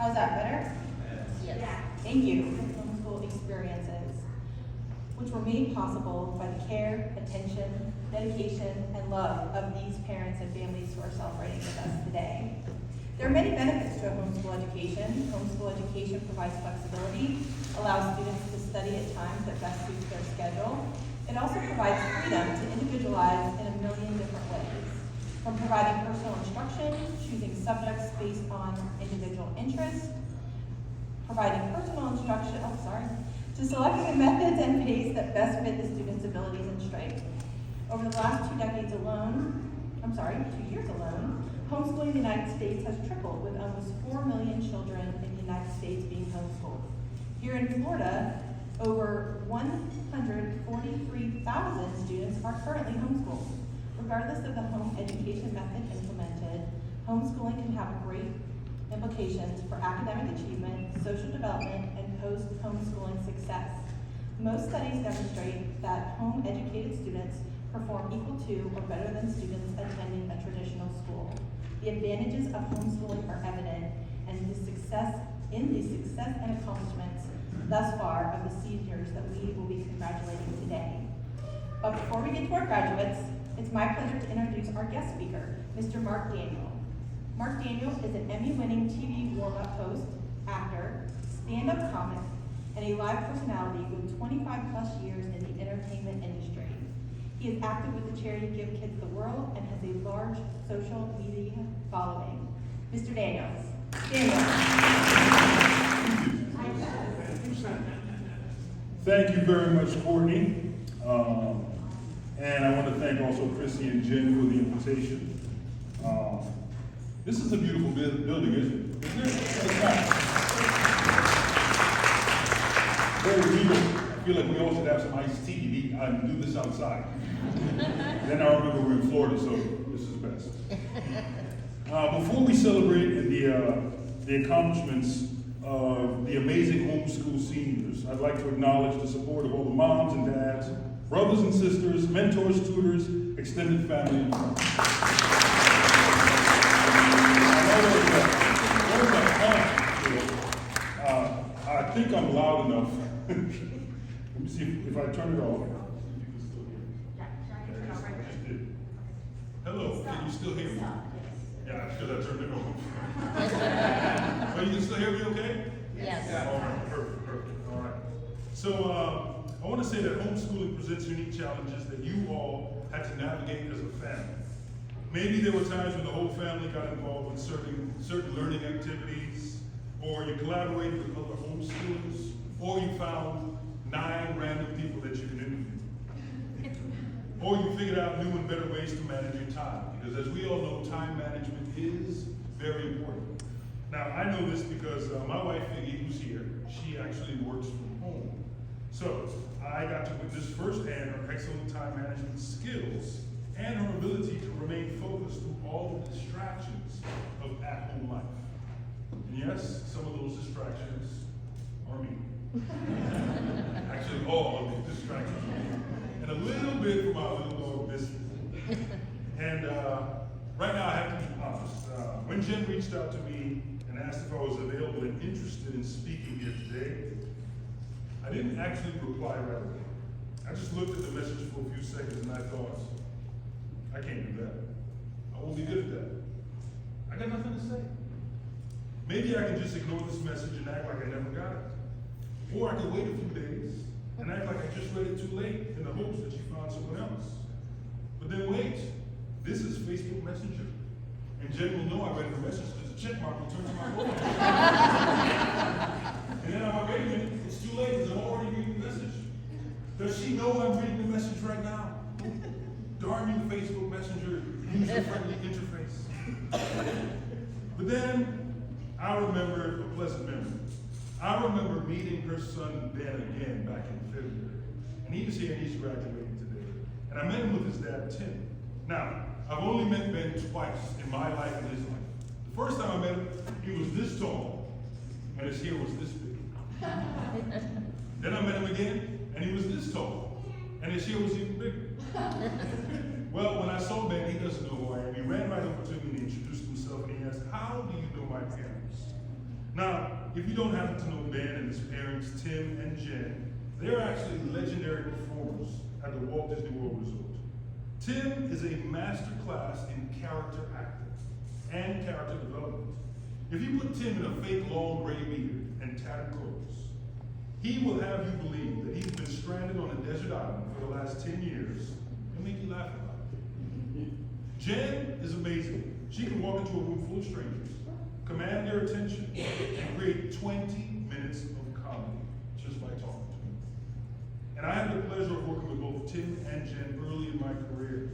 How's that, better? Yes. Thank you. Homeschool experiences, which were made possible by the care, attention, dedication, and love of these parents and families who are celebrating with us today. There are many benefits to a homeschool education. Homeschool education provides flexibility, allows students to study at times that best suits their schedule. It also provides freedom to individualize in a million different ways, from providing personal instruction, choosing subjects based on individual interests, providing personal instruction, to selecting the methods and pace that best fit the student's abilities and strengths. Over the last 2 years alone, homeschooling in the United States has tripled, with almost 4 million children in the United States being homeschooled. Here in Florida, over 143,000 students are currently homeschooled. Regardless of the home education method implemented, homeschooling can have great implications for academic achievement, social development, and post-homeschooling success. Most studies demonstrate that home-educated students perform equal to or better than students attending a traditional school. The advantages of homeschooling are evident, and the success and accomplishments thus far of the seniors that we will be congratulating today. But before we get to our graduates, it's my pleasure to introduce our guest speaker, Mr. Mark Daniel. Mark Daniel is an Emmy-winning TV warm-up host, actor, stand-up comic, and a live personality with 25+ years in the entertainment industry. He is active with the charity Give Kids the World and has a large social media following. Mr. Daniels. Thank you very much, Courtney. And I want to thank also Chrissy and Jen for the invitation. This is a beautiful building, isn't it? Isn't it? It's nice. Very regal. I feel like we all should have some iced tea and do this outside. Then I remember we're in Florida, so this is best. Before we celebrate the accomplishments of the amazing homeschool seniors, I'd like to acknowledge the support of all the moms and dads, brothers and sisters, mentors, tutors, extended family, and friends. I think I'm loud enough. Let me see if I turn it off. Hello, can you still hear me? Yeah, because I turned it off. But you can still hear me okay? Yes. All right, perfect. All right. So I want to say that homeschooling presents unique challenges that you all had to navigate as a family. Maybe there were times when the whole family got involved in certain learning activities, or you collaborated with other homeschoolers, or you found 9 random people that you can interview. Or you figured out new and better ways to manage your time, because as we all know, time management is very important. Now, I know this because my wife, Iggy, who's here, she actually works from home. So I got to witness firsthand her excellent time management skills and her ability to remain focused through all the distractions of at-home life. And yes, some of those distractions are me. Actually, all of the distractions are me. And a little bit from our little dog, Biscuit. And right now, I have to be honest. When Jen reached out to me and asked if I was available and interested in speaking here today, I didn't actually reply right away. I just looked at the message for a few seconds and I thought, I can't do that. I won't be good at that. I got nothing to say. Maybe I can just ignore this message and act like I never got it. Or I could wait a few days and act like I just read it too late in the hopes that you found someone else. But then wait, this is Facebook Messenger. And Jen will know I read the message because the check mark will turn to my phone. And then I'm like, wait a minute, it's too late because I'm already reading the message. Does she know I'm reading the message right now? Darn you, Facebook Messenger, user-friendly interface. But then I remembered a pleasant memory. I remember meeting her son Ben again back in February. And he was here and he's graduating today. And I met him with his dad, Tim. Now, I've only met Ben twice in my life and his life. The first time I met him, he was this tall, and his hair was this big. Then I met him again, and he was this tall, and his hair was even bigger. Well, when I saw Ben, he doesn't know who I am. He ran right over to me and he introduced himself, and he asked, "How do you know my parents?" Now, if you don't happen to know Ben and his parents, Tim and Jen, they're actually legendary performers at the Walt Disney World Resort. Tim is a master class in character acting and character development. If you put Tim in a fake long gray beard and tattered clothes, he will have you believe that he's been stranded on a desert island for the last 10 years and make you laugh about it. Jen is amazing. She can walk into a room full of strangers, command their attention, and create 20 minutes of comedy just by talking to them. And I had the pleasure of working with both Tim and Jen early in my career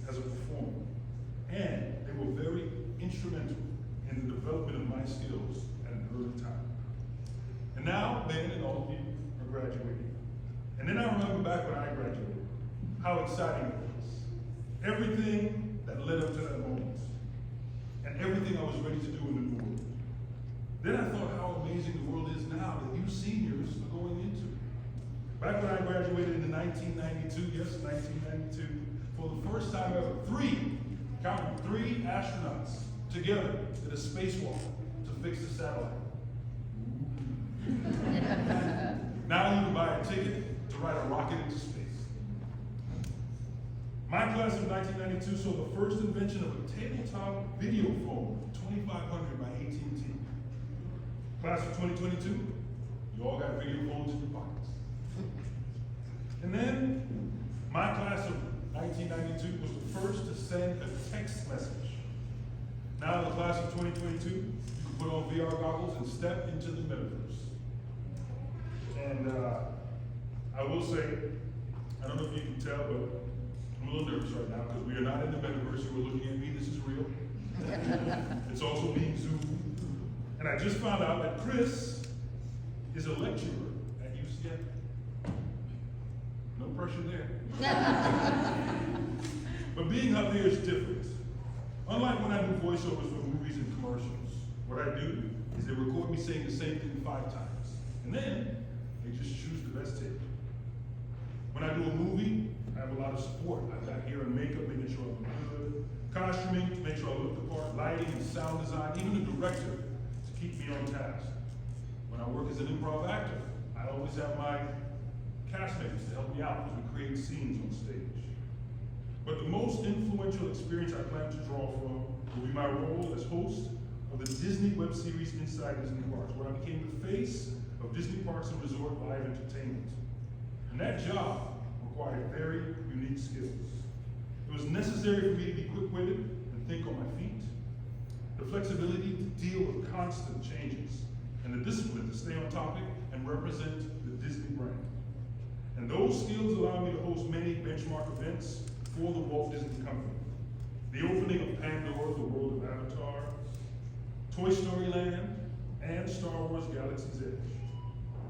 as a performer. And they were very instrumental in the development of my skills at an early time. And now, Ben and all of you are graduating. And then I remember back when I graduated, how exciting it was. Everything that led up to that moment. And everything I was ready to do in the new world. Then I thought how amazing the world is now that you seniors are going into. Back when I graduated in 1992, yes, 1992, for the first time ever, three astronauts together did a spacewalk to fix the satellite. Now you can buy a ticket to ride a rocket into space. My class of 1992 saw the first invention of a tabletop video phone, 2500 by AT&T. Class of 2022, you all got video phones in your pockets. And then, my class of 1992 was the first to send a text message. Now in the class of 2022, you can put on VR goggles and step into the metaverse. And I will say, I don't know if you can tell, but I'm a little nervous right now because we are not in the metaverse. You are looking at me, this is real. It's also being zoomed. And I just found out that Chris is a lecturer at UCF. No pressure there. But being up here is different. Unlike when I do voiceovers for movies and commercials, what I do is they record me saying the same thing 5 times. And then they just choose the best take. When I do a movie, I have a lot of support. I've got hair and makeup, making sure I look good. Costuming, to make sure I look the part. Lighting and sound design, even the director, to keep me on task. When I work as an improv actor, I always have my castmates to help me out as we create scenes on stage. But the most influential experience I plan to draw from will be my role as host of the Disney web series Inside Disney Parks, where I became the face of Disney Parks and Resort Live Entertainment. And that job required very unique skills. It was necessary for me to be quick-witted and think on my feet, the flexibility to deal with constant changes, and the discipline to stay on topic and represent the Disney brand. And those skills allow me to host many benchmark events for the Walt Disney Company. The opening of Pandora, the World of Avatar, Toy Story Land, and Star Wars Galaxy's Edge.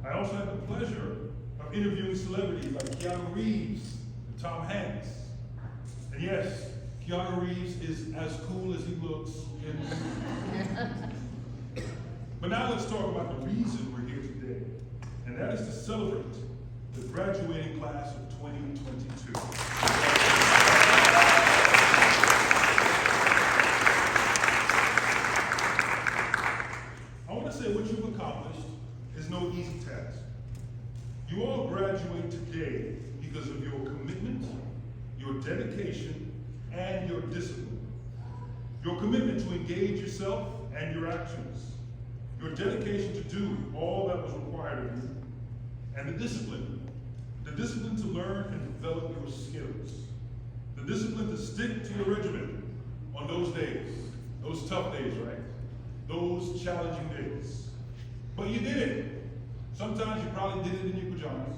I also had the pleasure of interviewing celebrities like Keanu Reeves and Tom Hanks. And yes, Keanu Reeves is as cool as he looks. But now let's talk about the reason we're here today, and that is to celebrate the graduating class of 2022. I want to say what you've accomplished is no easy task. You all graduate today because of your commitment, your dedication, and your discipline. Your commitment to engage yourself and your actions. Your dedication to do all that was required of you. And the discipline to learn and develop your skills. The discipline to stick to your regimen on those days, those tough days, right? Those challenging days. But you did it. Sometimes you probably did it in your pajamas.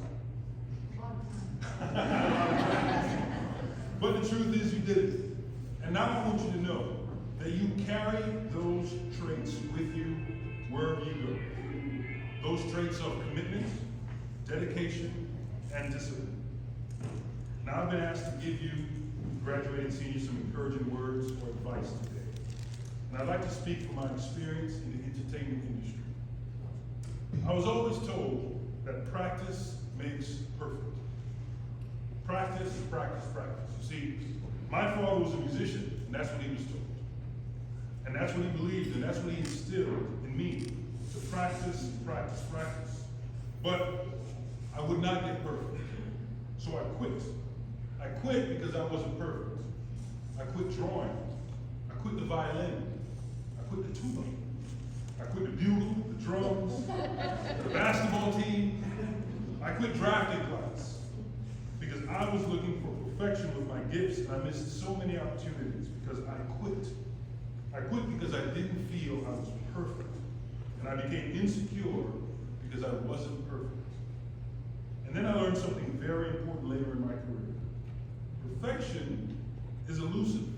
But the truth is you did it. And now I want you to know that you carry those traits with you wherever you go. Those traits of commitment, dedication, and discipline. Now I've been asked to give you, graduating seniors, some encouraging words or advice today. And I'd like to speak from my experience in the entertainment industry. I was always told that practice makes perfect. Practice, practice, practice. You see, my father was a musician, and that's what he was told. And that's what he believed, and that's what he instilled in me, to practice, practice, practice. But I would not get perfect. So I quit. I quit because I wasn't perfect. I quit drawing. I quit the violin. I quit the tuba. I quit the bugle, the drums, the basketball team. I quit drafting class because I was looking for perfection with my gifts, and I missed so many opportunities because I quit. I quit because I didn't feel I was perfect, and I became insecure because I wasn't perfect. And then I learned something very important later in my career. Perfection is elusive.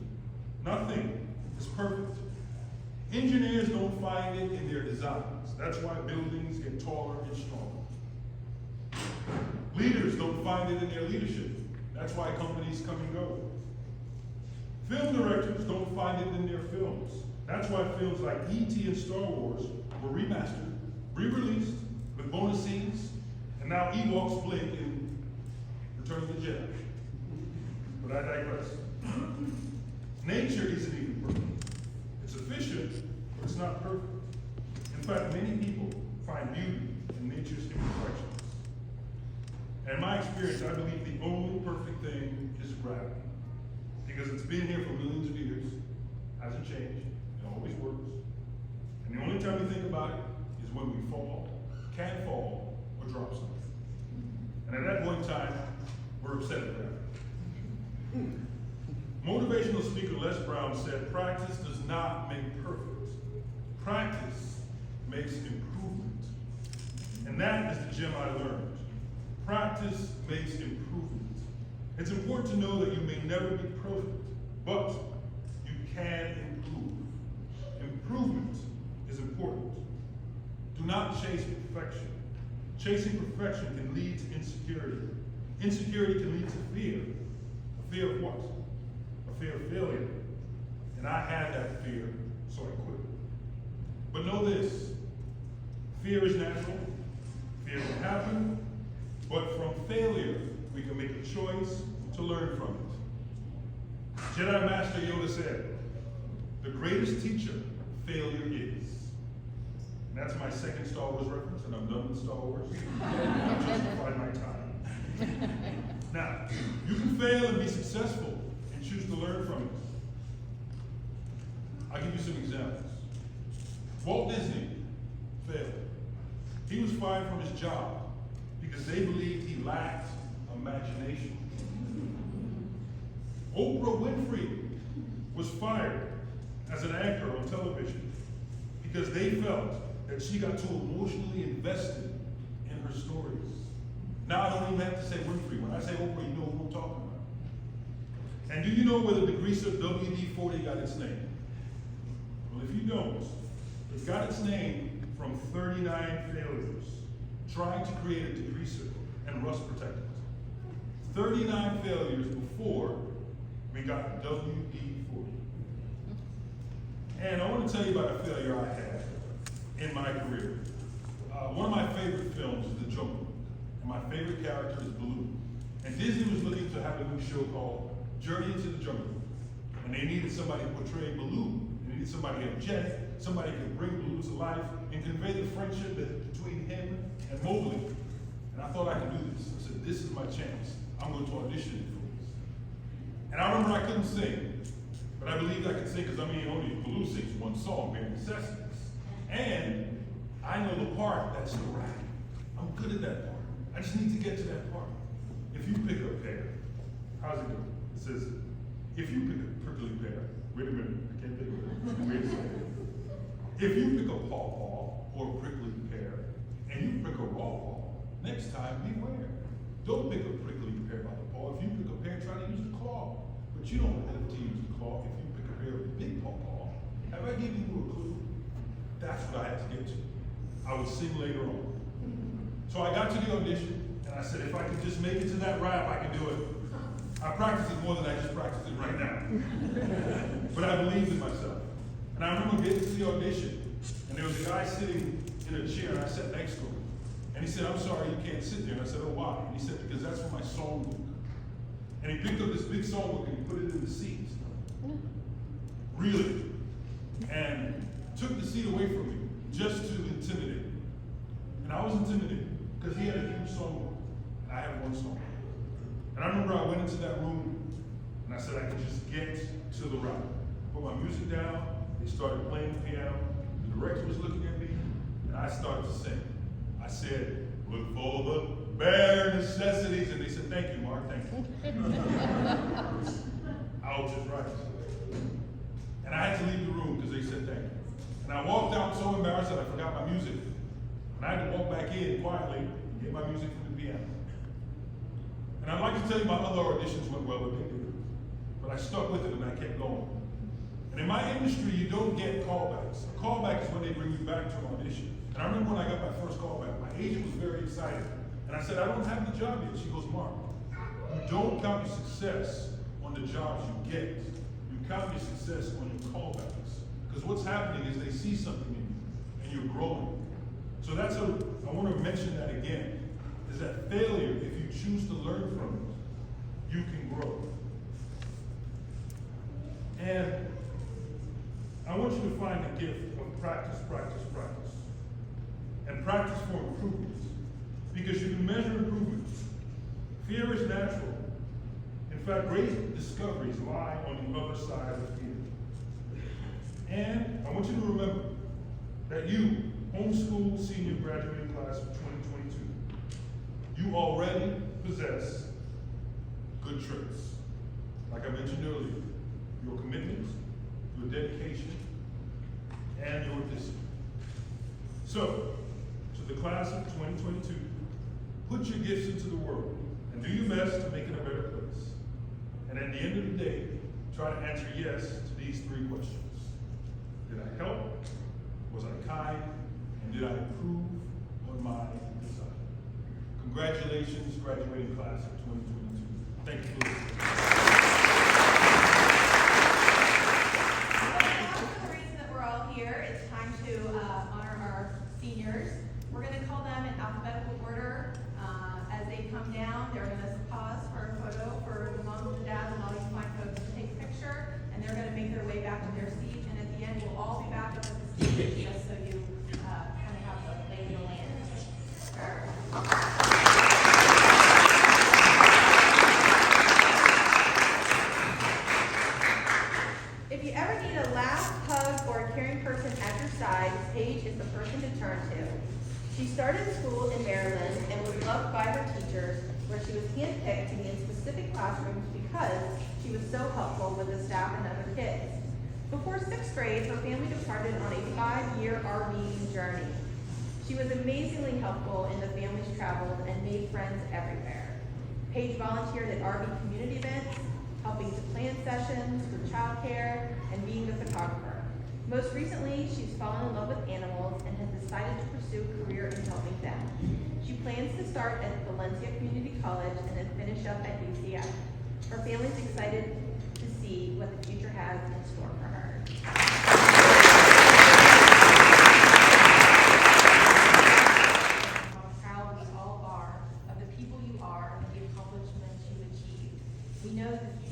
Nothing is perfect. Engineers don't find it in their designs. That's why buildings get taller and stronger. Leaders don't find it in their leadership. That's why companies come and go. Film directors don't find it in their films. That's why films like E.T. and Star Wars were remastered, re-released, with bonus scenes, and now Ewoks blink in Return of the Jedi. But I digress. Nature isn't even perfect. It's efficient, but it's not perfect. In fact, many people find beauty in nature's imperfections. And in my experience, I believe the only perfect thing is gravity. Because it's been here for millions of years, hasn't changed, it always works. And the only time we think about it is when we fall, can't fall, or drop something. And at that point in time, we're upset at gravity. Motivational speaker Les Brown said, practice does not make perfect. Practice makes improvement. And that is the gem I learned. Practice makes improvement. It's important to know that you may never be perfect, but you can improve. Improvement is important. Do not chase perfection. Chasing perfection can lead to insecurity. Insecurity can lead to fear. A fear of what? A fear of failure. And I had that fear, so I quit. But know this, fear is natural, fear can happen, but from failure, we can make a choice to learn from it. Jedi Master Yoda said, the greatest teacher failure is. And that's my second Star Wars reference, and I'm done with Star Wars. I've justified my time. Now, you can fail and be successful and choose to learn from it. I'll give you some examples. Walt Disney failed. He was fired from his job because they believed he lacked imagination. Oprah Winfrey was fired as an anchor on television because they felt that she got too emotionally invested in her stories. Now I don't even have to say Winfrey. When I say Oprah, you know who I'm talking about. And do you know where the degreaser WD-40 got its name? Well, if you don't, it got its name from 39 failures trying to create a degreaser and rust protectant. 39 failures before we got WD-40. And I want to tell you about a failure I had in my career. One of my favorite films is The Jungle Book, and my favorite character is Baloo. And Disney was looking to have a new show called Journey into the Jungle Book. And they needed somebody to portray Baloo. They needed somebody energetic, somebody who could bring Baloo to life and convey the friendship between him and Mowgli. And I thought I could do this. I said, this is my chance. I'm going to audition for this. And I remember I couldn't sing, but I believed I could sing because only Baloo sings one song, Bare Necessities. And I know the part that's the rap. I'm good at that part. I just need to get to that part. If you pick a pear, how's it go? It says, if you pick a prickly pear, wait a minute, I can't think of it. Wait a second. If you pick a pawpaw or a prickly pear, and you pick a raw paw, next time beware. Don't pick a prickly pear by the paw. If you pick a pear, try to use the claw. But you don't have to use the claw if you pick a pear with a big pawpaw. Have I given you a clue? That's what I had to get to. I would sing later on. So I got to the audition, and I said, if I could just make it to that rap, I can do it. I practiced it more than I just practiced it right now. But I believed in myself. And I remember getting to the audition, and there was a guy sitting in a chair, and I sat next to him. And he said, I'm sorry, you can't sit there. And I said, oh, why? And he said, because that's for my songbook. And he picked up this big songbook and he put it in the seat. Really. And took the seat away from me. just to intimidate me. And I was intimidated because he had a huge song and I had one song. And I remember I went into that room and I said I could just get to the rock. Put my music down, they started playing the piano, the director was looking at me, and I started to sing. I said, look for the bare necessities, and they said, thank you, Mark, thank you. I was just right. And I had to leave the room because they said thank you. And I walked out so embarrassed that I forgot my music. And I had to walk back in quietly and get my music from the piano. And I'd like to tell you my other auditions went well, but they didn't. But I stuck with it and I kept going. And in my industry, you don't get callbacks. A callback is when they bring you back to an audition. And I remember when I got my first callback, my agent was very excited. And I said, I don't have the job yet. She goes, Mark, you don't count your success on the jobs you get. You count your success on your callbacks. Because what's happening is they see something in you and you're growing. So that's I want to mention that again, is that failure, if you choose to learn from it, you can grow. And I want you to find the gift of practice, practice, practice. And practice for improvement. Because you can measure improvement. Fear is natural. In fact, great discoveries lie on the other side of fear. And I want you to remember that you, homeschool senior graduating class of 2022, you already possess good traits. Like I mentioned earlier, your commitment, your dedication, and your discipline. So, to the class of 2022, put your gifts into the world and do your best to make it a better place. And at the end of the day, try to answer yes to these 3 questions. Did I help? Was I kind? And did I improve on my desire? Congratulations, graduating class of 2022. Thank you for listening. The reason that we're all here, it's time to honor our seniors. We're going to call them in alphabetical order. As they come down, they're going to pause for a photo for the moms and dads and all you fine folks to take a picture, and they're going to make their way back to their seat. And at the end, we'll all be back at the stage just so you kind of have the lay of the land. If you ever need a laugh, hug, or a caring person at your side, Paige is the person to turn to. She started school in Maryland and was loved by her teachers, where she was handpicked to be in specific classrooms because she was so helpful with the staff and other kids. Before 6th grade, her family departed on a 5-year RVing journey. She was amazingly helpful in the family's travels and made friends everywhere. Paige volunteered at RV community events, helping to plan sessions for childcare, and being the photographer. Most recently, she's fallen in love with animals and has decided to pursue a career in helping them. She plans to start at Valencia Community College and then finish up at UCF. Her family's excited to see what the future has in store for her. How proud we all are of the people you are and the accomplishments you achieved. We know that the